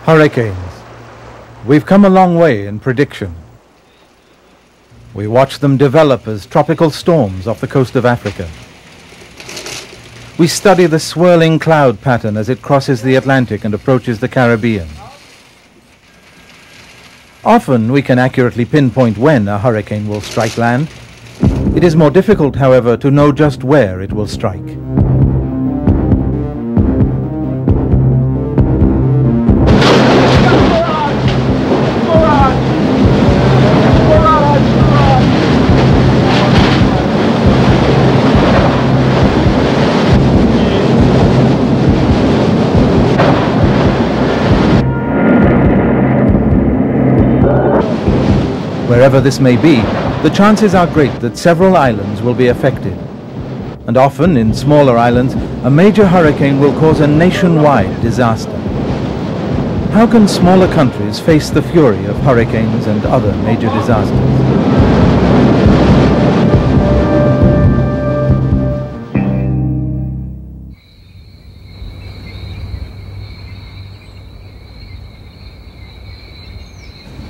Hurricanes. We've come a long way in prediction. We watch them develop as tropical storms off the coast of Africa. We study the swirling cloud pattern as it crosses the Atlantic and approaches the Caribbean. Often we can accurately pinpoint when a hurricane will strike land. It is more difficult, however, to know just where it will strike. Wherever this may be, the chances are great that several islands will be affected. And often, in smaller islands, a major hurricane will cause a nationwide disaster. How can smaller countries face the fury of hurricanes and other major disasters?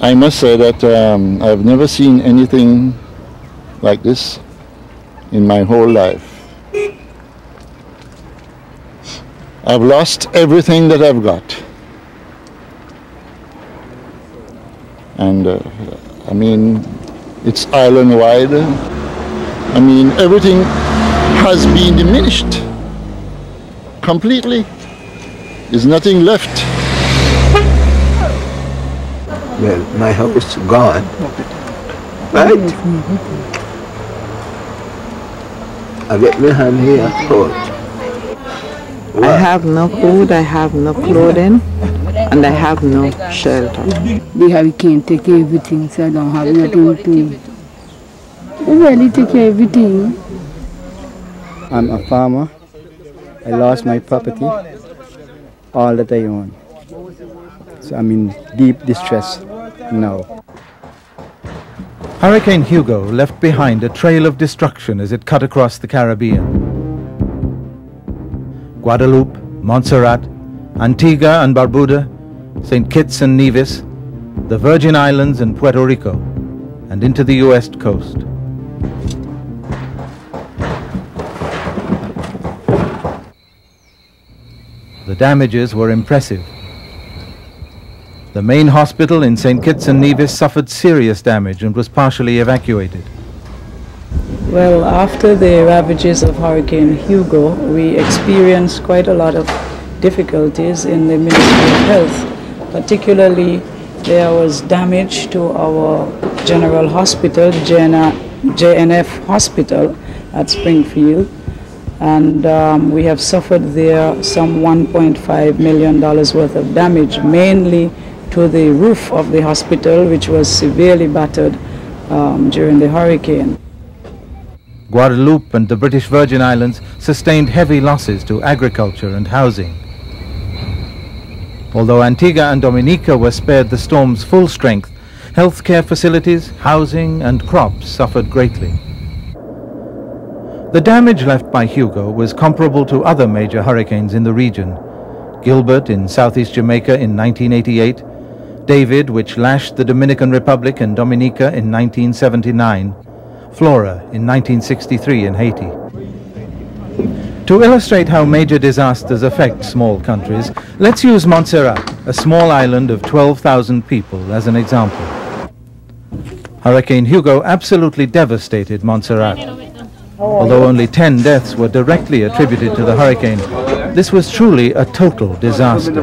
I must say that I've never seen anything like this in my whole life. I've lost everything that I've got. And I mean, it's island-wide. I mean, everything has been diminished completely. There's nothing left. Well, my house is gone, right? I get my hand here out. I have no food, I have no clothing, and I have no shelter. The hurricane take everything, so I don't have nothing to. They really take everything. I'm a farmer. I lost my property, all that I own. So I'm in deep distress now. Hurricane Hugo left behind a trail of destruction as it cut across the Caribbean. Guadeloupe, Montserrat, Antigua and Barbuda, St. Kitts and Nevis, the Virgin Islands and Puerto Rico, and into the US coast. The damages were impressive. The main hospital in St. Kitts and Nevis suffered serious damage and was partially evacuated. Well, after the ravages of Hurricane Hugo, we experienced quite a lot of difficulties in the Ministry of Health. Particularly, there was damage to our General Hospital, JNF Hospital at Springfield, and we have suffered there some $1.5 million worth of damage, mainly to the roof of the hospital, which was severely battered during the hurricane. Guadeloupe and the British Virgin Islands sustained heavy losses to agriculture and housing. Although Antigua and Dominica were spared the storm's full strength, healthcare facilities, housing and crops suffered greatly. The damage left by Hugo was comparable to other major hurricanes in the region. Gilbert in southeast Jamaica in 1988, David, which lashed the Dominican Republic and Dominica in 1979, Flora in 1963 in Haiti. To illustrate how major disasters affect small countries, let's use Montserrat, a small island of 12,000 people, as an example. Hurricane Hugo absolutely devastated Montserrat. Although only 10 deaths were directly attributed to the hurricane, this was truly a total disaster.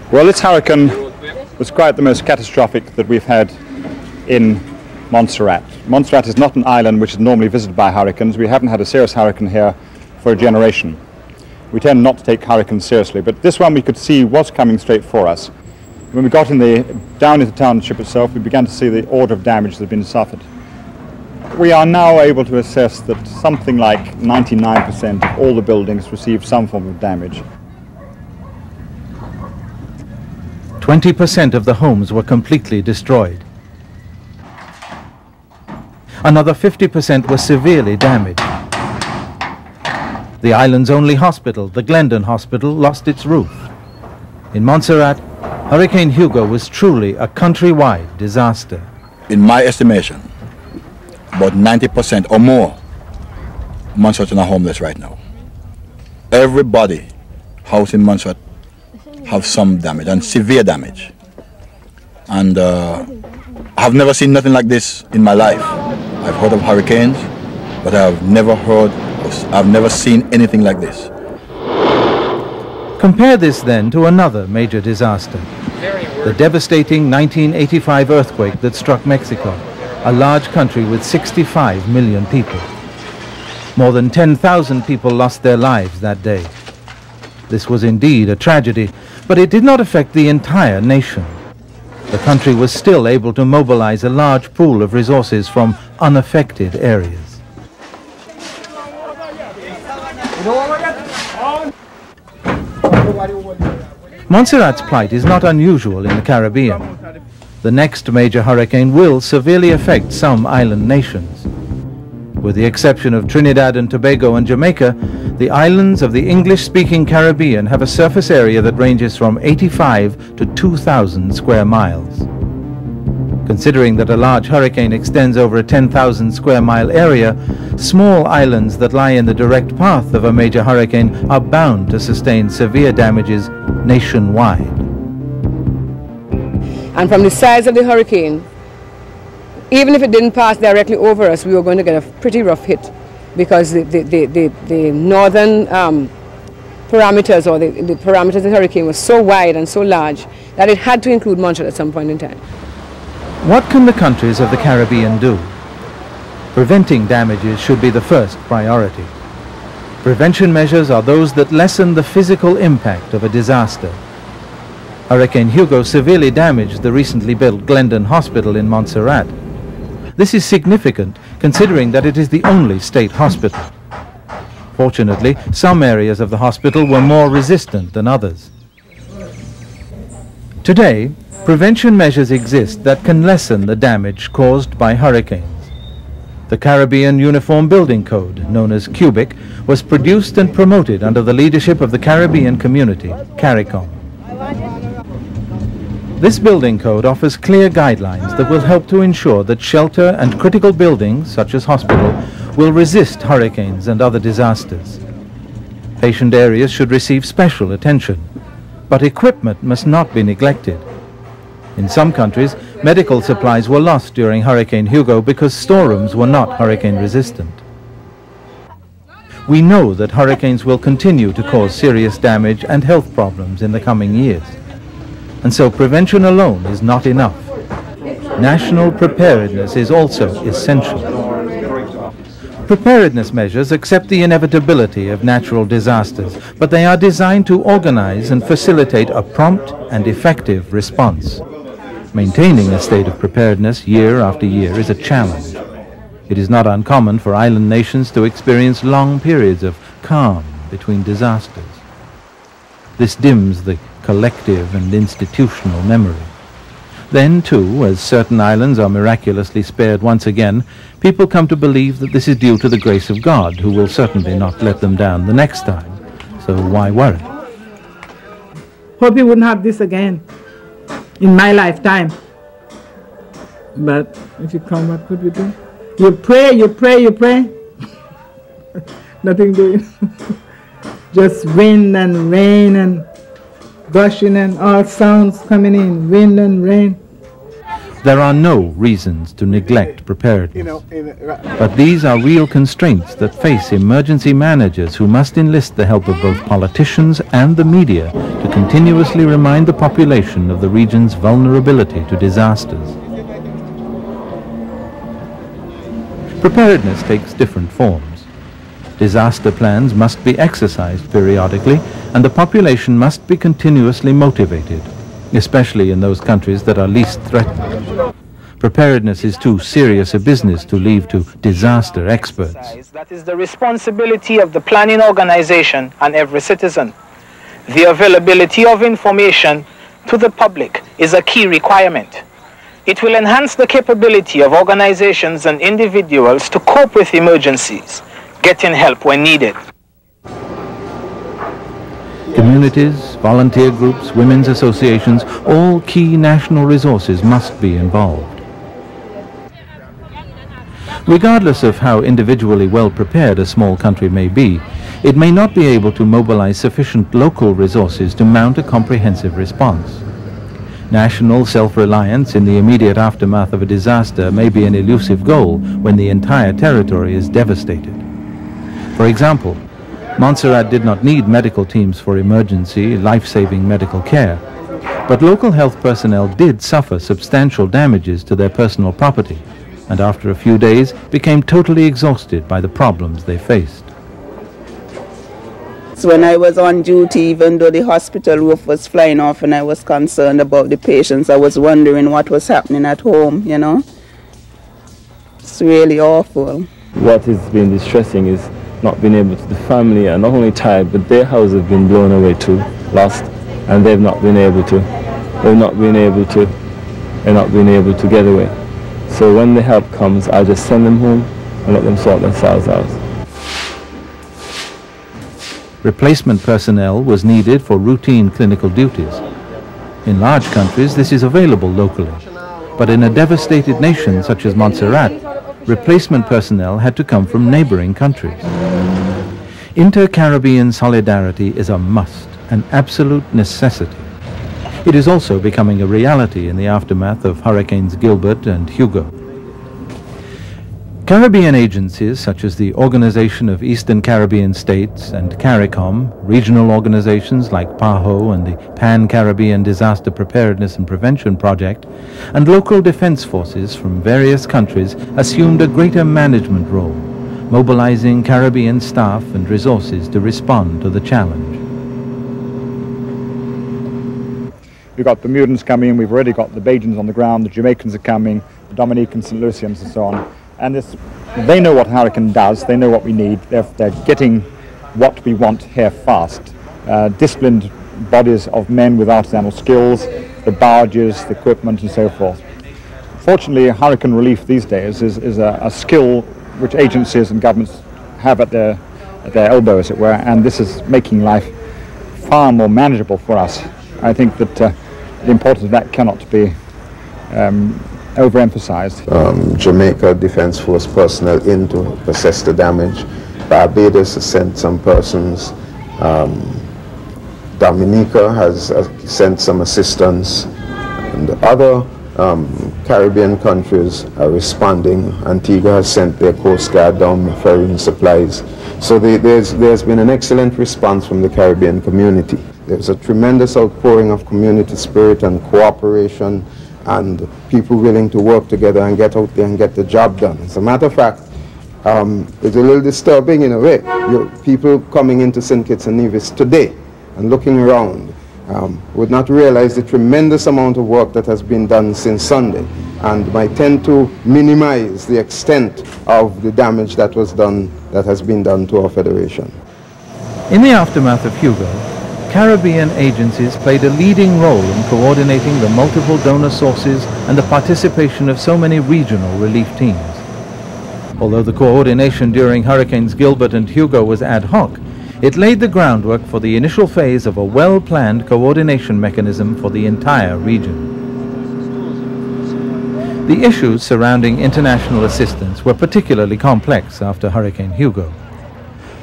Well, this hurricane was quite the most catastrophic that we've had in Montserrat. Montserrat is not an island which is normally visited by hurricanes. We haven't had a serious hurricane here for a generation. We tend not to take hurricanes seriously, but this one we could see was coming straight for us. When we got down into the township itself, we began to see the order of damage that had been suffered. We are now able to assess that something like 99% of all the buildings received some form of damage. 20% of the homes were completely destroyed. Another 50% were severely damaged. The island's only hospital, the Glendon Hospital, lost its roof. In Montserrat, Hurricane Hugo was truly a countrywide disaster. In my estimation, about 90% or more Montserratans are homeless right now. Everybody house in Montserrat have some damage, and severe damage. And I've never seen nothing like this in my life. I've heard of hurricanes, but I've never seen anything like this. Compare this then to another major disaster, the devastating 1985 earthquake that struck Mexico, a large country with 65 million people. More than 10,000 people lost their lives that day. This was indeed a tragedy, but it did not affect the entire nation. The country was still able to mobilize a large pool of resources from unaffected areas. Montserrat's plight is not unusual in the Caribbean. The next major hurricane will severely affect some island nations. With the exception of Trinidad and Tobago and Jamaica, the islands of the English-speaking Caribbean have a surface area that ranges from 85 to 2,000 square miles. Considering that a large hurricane extends over a 10,000 square mile area, small islands that lie in the direct path of a major hurricane are bound to sustain severe damages nationwide. And from the size of the hurricane, even if it didn't pass directly over us, we were going to get a pretty rough hit, because the northern parameters, or the parameters of the hurricane, was so wide and so large that it had to include Montserrat at some point in time. What can the countries of the Caribbean do? Preventing damages should be the first priority. Prevention measures are those that lessen the physical impact of a disaster. Hurricane Hugo severely damaged the recently built Glendon Hospital in Montserrat. This is significant, considering that it is the only state hospital. Fortunately, some areas of the hospital were more resistant than others. Today, prevention measures exist that can lessen the damage caused by hurricanes. The Caribbean Uniform Building Code, known as CUBIC, was produced and promoted under the leadership of the Caribbean Community, CARICOM. This building code offers clear guidelines that will help to ensure that shelter and critical buildings, such as hospital, will resist hurricanes and other disasters. Patient areas should receive special attention, but equipment must not be neglected. In some countries, medical supplies were lost during Hurricane Hugo because storerooms were not hurricane resistant. We know that hurricanes will continue to cause serious damage and health problems in the coming years. And so prevention alone is not enough. National preparedness is also essential. Preparedness measures accept the inevitability of natural disasters, but they are designed to organize and facilitate a prompt and effective response. Maintaining a state of preparedness year after year is a challenge. It is not uncommon for island nations to experience long periods of calm between disasters. This dims the collective and institutional memory. Then, too, as certain islands are miraculously spared once again, people come to believe that this is due to the grace of God, who will certainly not let them down the next time. So why worry? Hope we wouldn't have this again in my lifetime. But if you come, what could we do? You pray, you pray, you pray. Nothing doing. Just wind and rain and gushing and all sounds coming in, wind and rain. There are no reasons to neglect preparedness. But these are real constraints that face emergency managers who must enlist the help of both politicians and the media to continuously remind the population of the region's vulnerability to disasters. Preparedness takes different forms. Disaster plans must be exercised periodically, and the population must be continuously motivated, especially in those countries that are least threatened. Preparedness is too serious a business to leave to disaster experts. That is the responsibility of the planning organization and every citizen. The availability of information to the public is a key requirement. It will enhance the capability of organizations and individuals to cope with emergencies, getting help when needed. Communities, volunteer groups, women's associations, all key national resources must be involved. Regardless of how individually well prepared a small country may be, it may not be able to mobilize sufficient local resources to mount a comprehensive response. National self-reliance in the immediate aftermath of a disaster may be an elusive goal when the entire territory is devastated. For example, Montserrat did not need medical teams for emergency, life-saving medical care, but local health personnel did suffer substantial damages to their personal property, and after a few days became totally exhausted by the problems they faced. So when I was on duty, even though the hospital roof was flying off and I was concerned about the patients, I was wondering what was happening at home, you know. It's really awful. What has been distressing is not being able to, the family are not only tired, but their house have been blown away too, lost, and they've not been able to get away. So when the help comes, I just send them home and let them sort themselves out. Replacement personnel was needed for routine clinical duties. In large countries, this is available locally, but in a devastated nation such as Montserrat, replacement personnel had to come from neighboring countries. Inter-Caribbean solidarity is a must, an absolute necessity. It is also becoming a reality in the aftermath of Hurricanes Gilbert and Hugo. Caribbean agencies such as the Organization of Eastern Caribbean States and CARICOM, regional organizations like PAHO and the Pan-Caribbean Disaster Preparedness and Prevention Project, and local defense forces from various countries assumed a greater management role, mobilizing Caribbean staff and resources to respond to the challenge. We've got Bermudans coming, we've already got the Bajans on the ground, the Jamaicans are coming, the Dominicans, St. Lucians and so on. And they know what a hurricane does, they know what we need, they're getting what we want here fast. Disciplined bodies of men with artisanal skills, the barges, the equipment and so forth. Fortunately, hurricane relief these days is a skill which agencies and governments have at their elbow, as it were, and this is making life far more manageable for us. I think that the importance of that cannot be overemphasized. Jamaica Defense Force personnel in to assess the damage. Barbados has sent some persons. Dominica has sent some assistance. And the other Caribbean countries are responding. Antigua has sent their Coast Guard down ferrying supplies. So there's been an excellent response from the Caribbean community. There's a tremendous outpouring of community spirit and cooperation and people willing to work together and get out there and get the job done. As a matter of fact, it's a little disturbing in a way. People coming into St. Kitts and Nevis today and looking around would not realize the tremendous amount of work that has been done since Sunday, and might tend to minimize the extent of the damage that has been done to our federation. In the aftermath of Hugo, Caribbean agencies played a leading role in coordinating the multiple donor sources and the participation of so many regional relief teams. Although the coordination during Hurricanes Gilbert and Hugo was ad hoc, it laid the groundwork for the initial phase of a well-planned coordination mechanism for the entire region. The issues surrounding international assistance were particularly complex after Hurricane Hugo.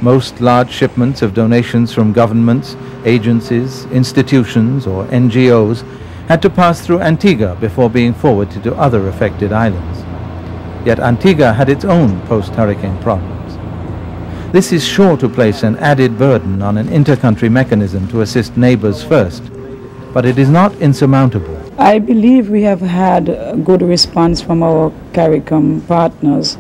Most large shipments of donations from governments, agencies, institutions or NGOs had to pass through Antigua before being forwarded to other affected islands. Yet Antigua had its own post-hurricane problems. This is sure to place an added burden on an inter-country mechanism to assist neighbors first, but it is not insurmountable. I believe we have had a good response from our CARICOM partners,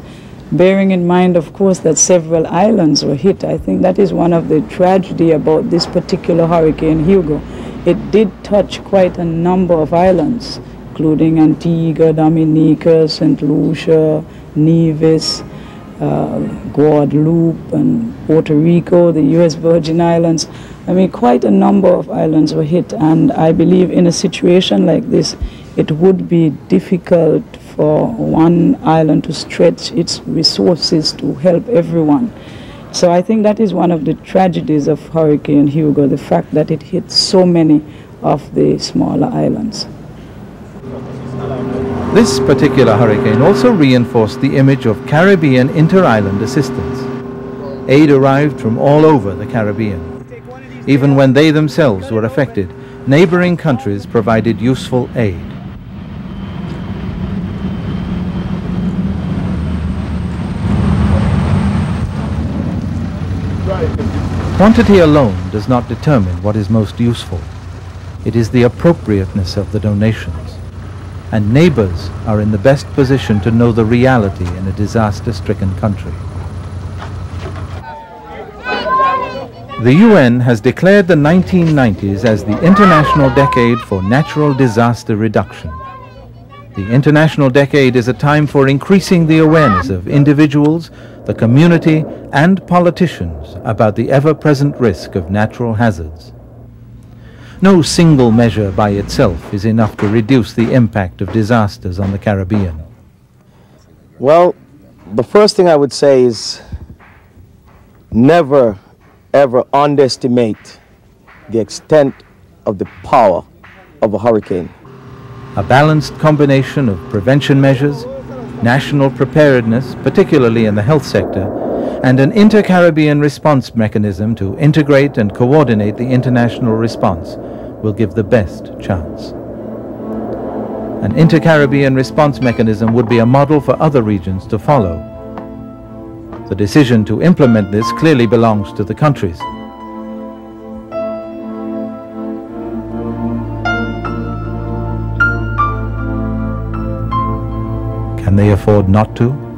bearing in mind, of course, that several islands were hit. I think that is one of the tragedy about this particular Hurricane Hugo. It did touch quite a number of islands, including Antigua, Dominica, St. Lucia, Nevis, Guadeloupe, and Puerto Rico, the U.S. Virgin Islands. I mean, quite a number of islands were hit, and I believe in a situation like this, it would be difficult for one island to stretch its resources to help everyone. So I think that is one of the tragedies of Hurricane Hugo, the fact that it hit so many of the smaller islands. This particular hurricane also reinforced the image of Caribbean inter-island assistance. Aid arrived from all over the Caribbean. Even when they themselves were affected, neighboring countries provided useful aid. Quantity alone does not determine what is most useful. It is the appropriateness of the donations. And neighbors are in the best position to know the reality in a disaster-stricken country. The UN has declared the 1990s as the International Decade for Natural Disaster Reduction. The International Decade is a time for increasing the awareness of individuals, the community, and politicians about the ever-present risk of natural hazards. No single measure by itself is enough to reduce the impact of disasters on the Caribbean. Well, the first thing I would say is never ever underestimate the extent of the power of a hurricane. A balanced combination of prevention measures, national preparedness, particularly in the health sector, and an inter-Caribbean response mechanism to integrate and coordinate the international response will give the best chance. An inter-Caribbean response mechanism would be a model for other regions to follow. The decision to implement this clearly belongs to the countries. Can they afford not to?